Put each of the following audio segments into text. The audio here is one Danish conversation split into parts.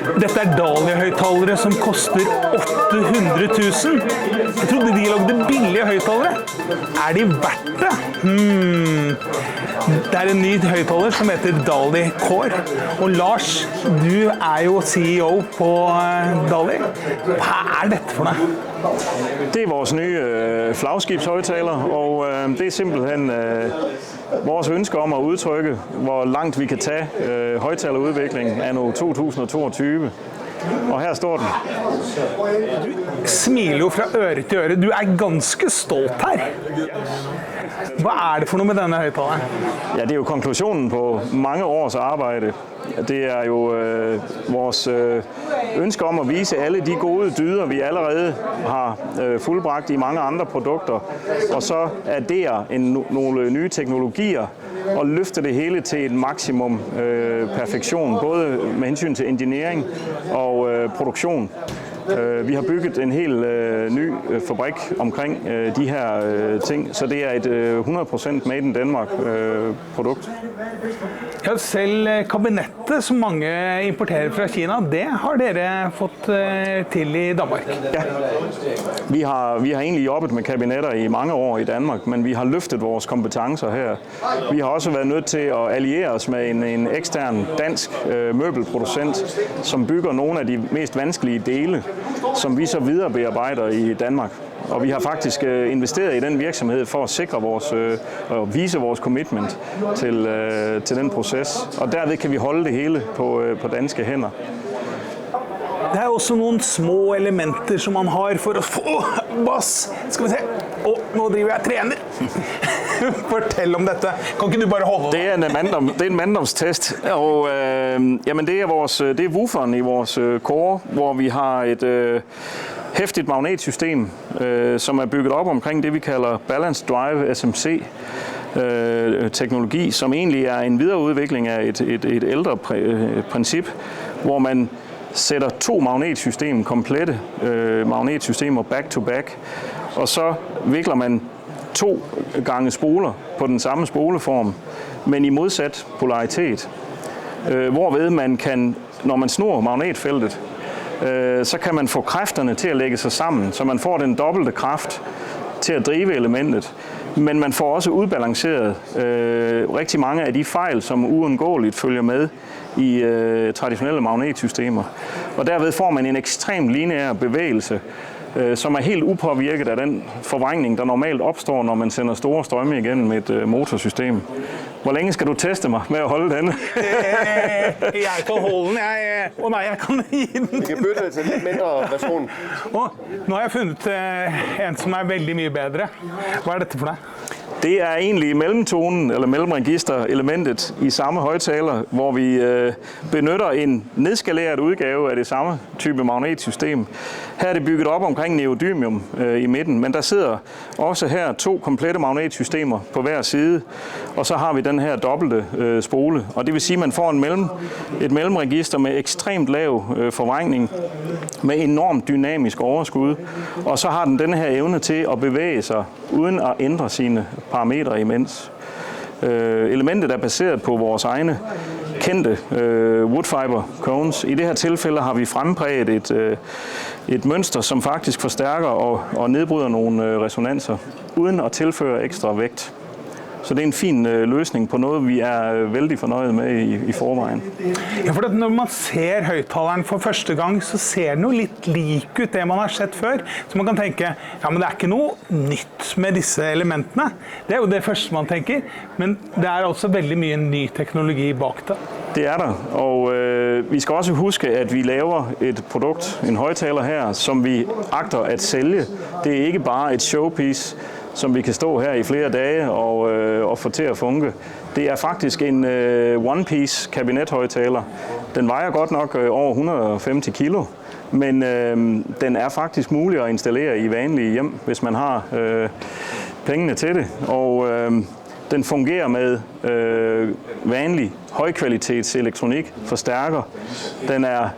Dette Dali-høyttalere som koster 800 000. Jeg trodde de lagde billige høyttalere. Er de verdt det? Det er en ny høyttaler som heter Dali Core. Og Lars, du er jo CEO på Dali. Hva er dette for noe? Det er vores nye flagskibshøjttaler, og det er simpelthen vores ønske om at udtrykke, hvor langt vi kan tage højttalerudviklingen anno 2022. Og her står den. Du smiler jo fra øre til øre. Du er ganske stolt her. Hvad er det for noget med denne højttaleren? Ja, det er jo konklusionen på mange års arbejde. Det er jo vores ønske om at vise alle de gode dyder, vi allerede har fuldbragt i mange andre produkter, og så addere nogle nye teknologier og løfte det hele til et maksimum perfektion, både med hensyn til engineering og produktion. Vi har bygget en helt ny fabrik omkring de her ting, så det er et 100% made in Denmark produkt. Ja, selv kabinettet, som mange importerer fra Kina, det har dere fått til i Danmark. Ja, vi har egentlig jobbet med kabinetter i mange år i Danmark, men vi har løftet vores kompetencer her. Vi har også været nødt til at alliere os med en ekstern dansk møbelproducent, som bygger nogle af de mest vanskelige dele, som vi så videre bearbejder i Danmark. Og vi har faktisk investeret i den virksomhed for at sikre og vise vores commitment til den proces. Og derved kan vi holde det hele på danske hænder. Det er også nogle små elementer, som man har for at få bass. Skal vi se. Nu driver jeg træner. Fortæl om dette. Kan ikke du bare holde det? Det er en manddomstest, og jamen det er wooferen i vores core, hvor vi har et hæftigt magnetsystem, som er bygget op omkring det, vi kalder Balance Drive SMC teknologi, som egentlig er en videreudvikling af et ældre princip, hvor man sætter to magnetsystemer, komplette magnetsystemer back-to-back, og så vikler man 2 gange spoler på den samme spoleform, men i modsat polaritet. Hvorved man kan, når man snor magnetfeltet, så kan man få kræfterne til at lægge sig sammen, så man får den dobbelte kraft til at drive elementet. Men man får også udbalanceret rigtig mange af de fejl, som uundgåeligt følger med i traditionelle magnetsystemer. Og derved får man en ekstremt lineær bevægelse, som er helt upåvirket af den forvrængning, der normalt opstår, når man sender store strømme igennem et motorsystem. Hvor længe skal du teste mig med at holde denne? Jeg kan holde den. Nej, jeg kan i den. Vi kan bytte til en lidt mindre version. Nu har jeg fundet en, som er veldig mye bedre. Hvad er dette for dig? Det er egentlig mellemtonen, eller mellemregisterelementet i samme højttaler, hvor vi benytter en nedskaleret udgave af det samme type magnetsystem. Her er det bygget op omkring neodymium i midten, men der sidder også her 2 komplette magnetsystemer på hver side, og så har vi den her dobbelte spole. Og det vil sige, at man får et mellemregister med ekstremt lav forvrængning, med enormt dynamisk overskud, og så har den denne her evne til at bevæge sig uden at ændre sine parametre imens. Elementet er baseret på vores egne kendte woodfiber cones. I det her tilfælde har vi frempræget et mønster, som faktisk forstærker og nedbryder nogle resonanser, uden at tilføre ekstra vægt. Så det er en fin løsning på noget, vi er vældig fornøjet med i forvejen. Ja, for når man ser højttaleren for første gang, så ser den jo lidt lik ut det, man har set før. Så man kan tænke, ja, men det er ikke noget nyt med disse elementene. Det er jo det første, man tænker. Men det er også veldig mye ny teknologi bak det. Det er der, og vi skal også huske, at vi laver et produkt, en højttaler her, som vi agter at sælge. Det er ikke bare et showpiece, som vi kan stå her i flere dage og få til at funke. Det er faktisk en one-piece kabinethøjttaler. Den vejer godt nok over 150 kilo, men den er faktisk mulig at installere i vanlige hjem, hvis man har pengene til det. Og Den fungerer med vanlig højkvalitets elektronik, forstærker. Den er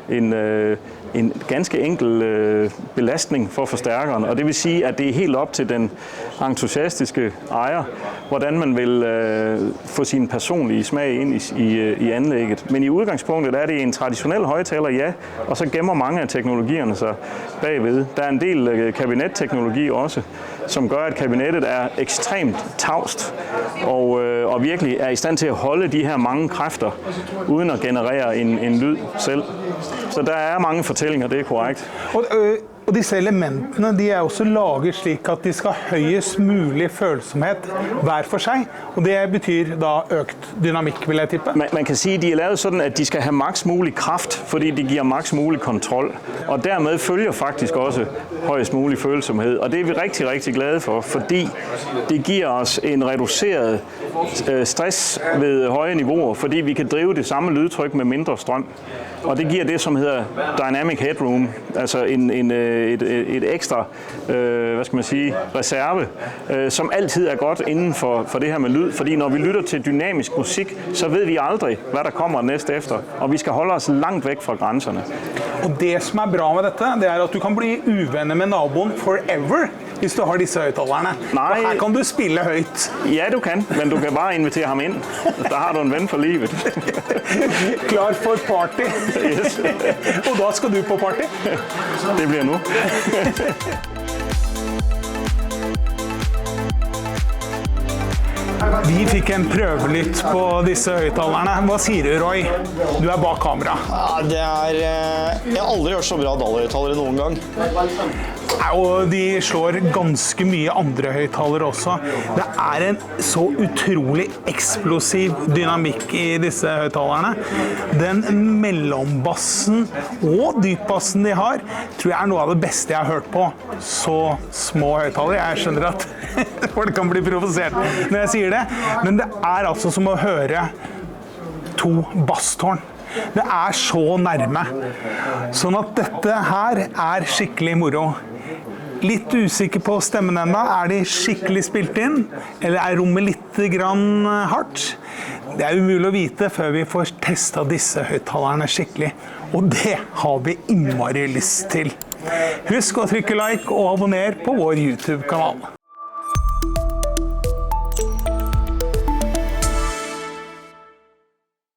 en ganske enkel belastning for forstærkeren, og det vil sige, at det er helt op til den entusiastiske ejer, hvordan man vil få sin personlige smag ind i anlægget. Men i udgangspunktet er det en traditionel højtaler, ja, og så gemmer mange af teknologierne sig bagved. Der er en del kabinetteknologi også, som gør, at kabinettet er ekstremt tavst og virkelig er i stand til at holde de her mange kræfter, uden at generere en lyd selv. Så der er mange fortællinger, det er korrekt. Og disse elementene de er også laget slik at de skal ha høyest mulig følsomhet hver for sig, og det betyr da økt dynamik, vil jeg tippe. Man kan sige, at de er lavet sådan, at de skal have maks mulig kraft, fordi de giver maks mulig kontrol, og dermed følger faktisk også højest mulig følsomhed, og det er vi rigtig, rigtig glade for, fordi det giver os en reduceret stress ved høje niveauer, fordi vi kan drive det samme lydtryk med mindre strøm. Og det giver det, som hedder dynamic headroom, altså et ekstra, reserve, som altid er godt inden for det her med lyd. Fordi når vi lytter til dynamisk musik, så ved vi aldrig, hvad der kommer næste efter. Og vi skal holde os langt væk fra grænserne. Og det, som bra med dette, det at du kan blive uvenner med naboen forever, hvis du har disse højtalerne. Og her kan du spille højt. Ja, du kan, men du kan bare invitere ham ind. Der har du en ven for livet. Klar for party. Yes. Og da skal du på party? Det bliver nu. Vi fikk en prøvelytt på disse høytalerne. Hva sier du, Roy? Du bak kamera. Ja, jeg har aldri hørt så bra DAL-høytalere noen gang. Og de slår ganske mye andre høytalere også. Det en så utrolig eksplosiv dynamikk i disse høytalerne. Den mellombassen og dypbassen de har, tror jeg noe av det beste jeg har hørt på. Så små høytalere. Jeg skjønner at folk kan bli provosert når jeg sier det, men det altså som å høre to basstårn. Det så nærme. Sånn at dette her skikkelig moro. Litt usikker på stemmen enda. De skikkelig spilt inn? Eller rommet litt grann hardt? Det umulig å vite før vi får testet disse høyttalerne skikkelig. Og det har vi innmari lyst til. Husk å trykke like og abonner på vår YouTube-kanal.